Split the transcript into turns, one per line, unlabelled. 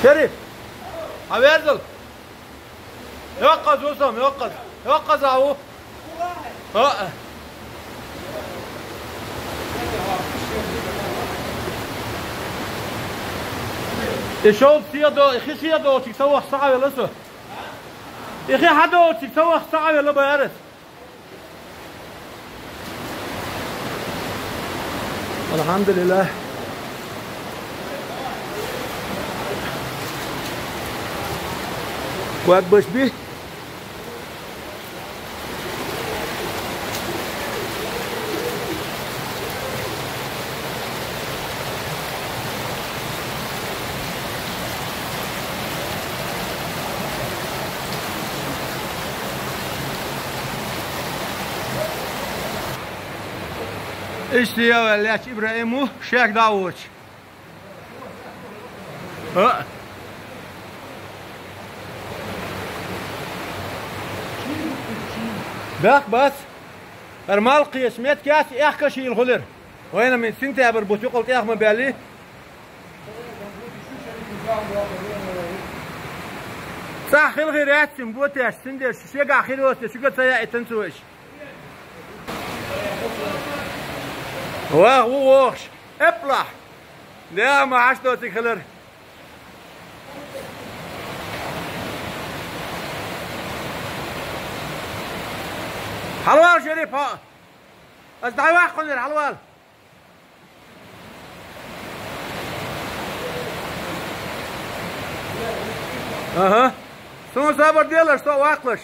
شريف هبيرزل يوقظ وسام يوقظ اهو شوف سيادو اخي سيادو تسوي ساعه ولا سو اخي حدو تسوي ساعه ولا بيارس الحمد لله واد باش بيه İşte ya Veliaç İbrahim'u Şeyh Davut. بس ارمال قيسميت كاس احكى شيء الغلر وين من سنتي ابر بوتقلت اخ مبالي صح الغيرات سنبوتاش سندر شيغ اخيروت شيغ تايا اتنسوش واه ووخش ابلح لا ما عشتو تخلر حلوال شريف ها ازدعي واحد قنر حلوال اها سون صبر ديالش تو واقلش